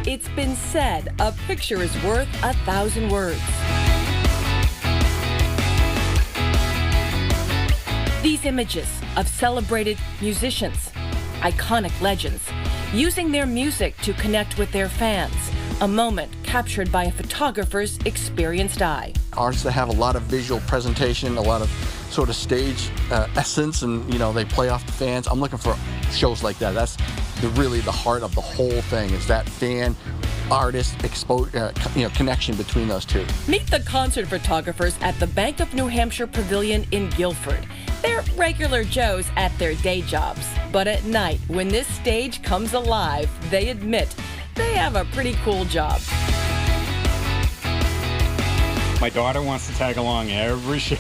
It's been said, a picture is worth 1,000 words. These images of celebrated musicians, iconic legends, using their music to connect with their fans, a moment captured by a photographer's experienced eye. Artists that have a lot of visual presentation, a lot of sort of stage essence, and they play off the fans. I'm looking for shows like that. That's really the heart of the whole thing, is that fan artist connection between those two. Meet the concert photographers at the Bank of New Hampshire Pavilion in Guilford. They're regular Joes at their day jobs, but at night, when this stage comes alive, they admit they have a pretty cool job. My daughter wants to tag along every show.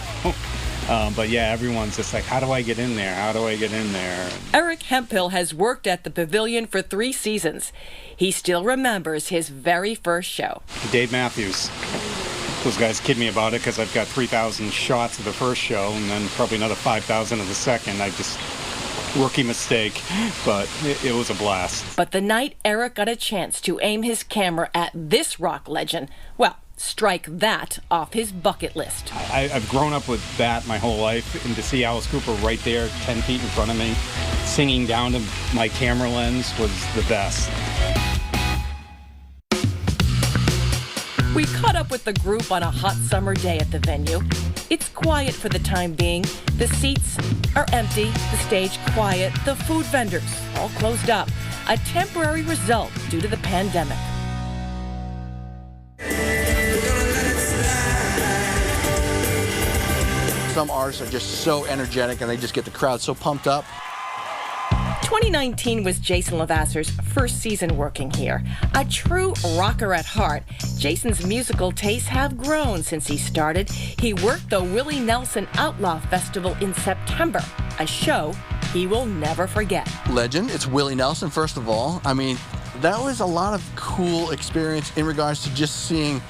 But yeah, everyone's just like, how do I get in there? How do I get in there? Eric Hemphill has worked at the Pavilion for 3 seasons. He still remembers his very first show. Dave Matthews. Those guys kid me about it because I've got 3,000 shots of the first show and then probably another 5,000 of the second. Rookie mistake, but it was a blast. But the night Eric got a chance to aim his camera at this rock legend, well, strike that off his bucket list. I've grown up with that my whole life, and to see Alice Cooper right there 10 feet in front of me, singing down to my camera lens was the best. We caught up with the group on a hot summer day at the venue. It's quiet for the time being. The seats are empty, the stage quiet, the food vendors all closed up. A temporary result due to the pandemic. Some artists are just so energetic and they just get the crowd so pumped up. 2019 was Jason Levasseur first season working here. A true rocker at heart, Jason's musical tastes have grown since he started. He worked the Willie Nelson Outlaw Festival in September, a show he will never forget. Legend, it's Willie Nelson, first of all. I mean, that was a lot of cool experience in regards to just seeing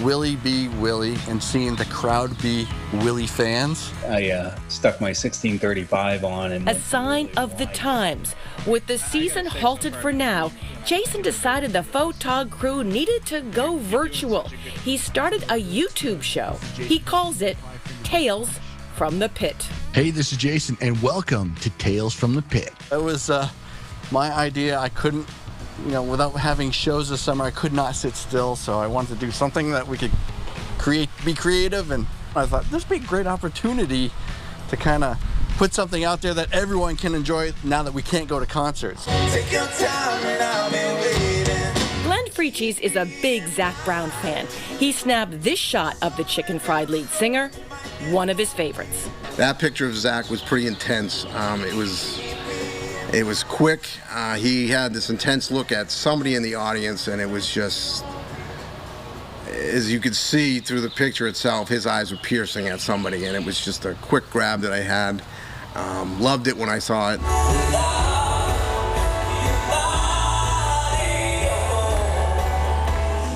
Willie be Willie and seeing the crowd be Willie fans. I stuck my 1635 on. And a sign of the times. With the season halted for now, Jason decided the Photog crew needed to go virtual. He started a YouTube show. He calls it Tales from the Pit. Hey, this is Jason, and welcome to Tales from the Pit. It was my idea. I couldn't, without having shows this summer, I could not sit still, so I wanted to do something that we could be creative, and I thought this would be a great opportunity to kind of put something out there that everyone can enjoy now that we can't go to concerts. Take your time and I'll be waiting. Glenn Freecheese is a big Zac Brown fan. He snapped this shot of the Chicken Fried lead singer, one of his favorites. That picture of Zac was pretty intense. It was quick. He had this intense look at somebody in the audience, and it was just, as you could see through the picture itself, his eyes were piercing at somebody, and it was just a quick grab that I had. Loved it when I saw it.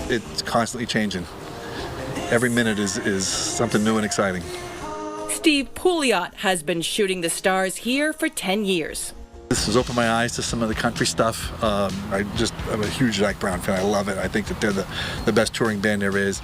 It's constantly changing. Every minute is something new and exciting. Steve Pouliot has been shooting the stars here for 10 years. This has opened my eyes to some of the country stuff. I'm a huge Zac Brown fan. I love it. I think that they're the best touring band there is.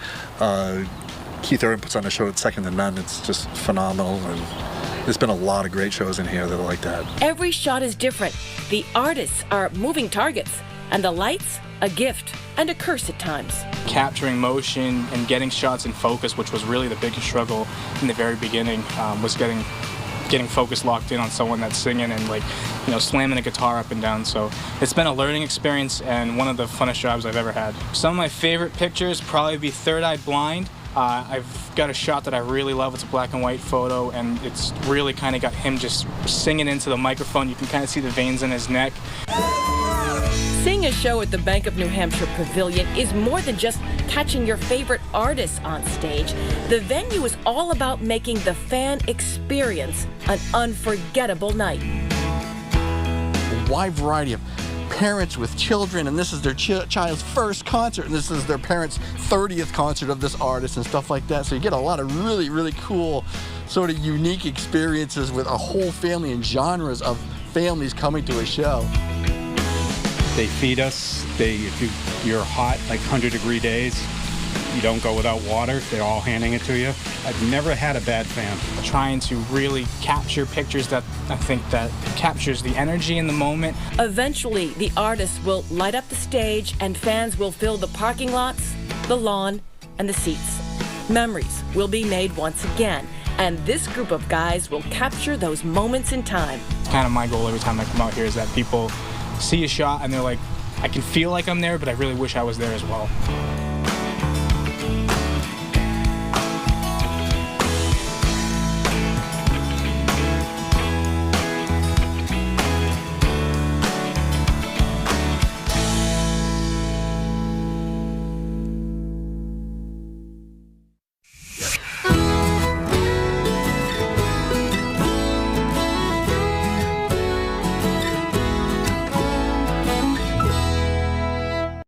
Keith Urban puts on a show that's second to none. It's just phenomenal. And there's been a lot of great shows in here that are like that. Every shot is different. The artists are moving targets, and the lights, a gift and a curse at times. Capturing motion and getting shots in focus, which was really the biggest struggle in the very beginning, was getting focus locked in on someone that's singing and slamming a guitar up and down. So it's been a learning experience and one of the funnest jobs I've ever had. Some of my favorite pictures probably be Third Eye Blind. I've got a shot that I really love. It's a black and white photo, and it's really kind of got him just singing into the microphone. You can kind of see the veins in his neck. Seeing a show at the Bank of New Hampshire Pavilion is more than just catching your favorite artists on stage. The venue is all about making the fan experience an unforgettable night. A wide variety of parents with children, and this is their child's first concert, and this is their parents' 30th concert of this artist and stuff like that. So you get a lot of really, really cool, sort of unique experiences with a whole family and genres of families coming to a show. They feed us. If you're hot, like 100-degree days, you don't go without water. They're all handing it to you. I've never had a bad fan. Trying to really capture pictures that I think that captures the energy in the moment. Eventually, the artists will light up the stage and fans will fill the parking lots, the lawn, and the seats. Memories will be made once again, and this group of guys will capture those moments in time. It's kind of my goal every time I come out here is that people see a shot and they're like, I can feel like I'm there, but I really wish I was there as well.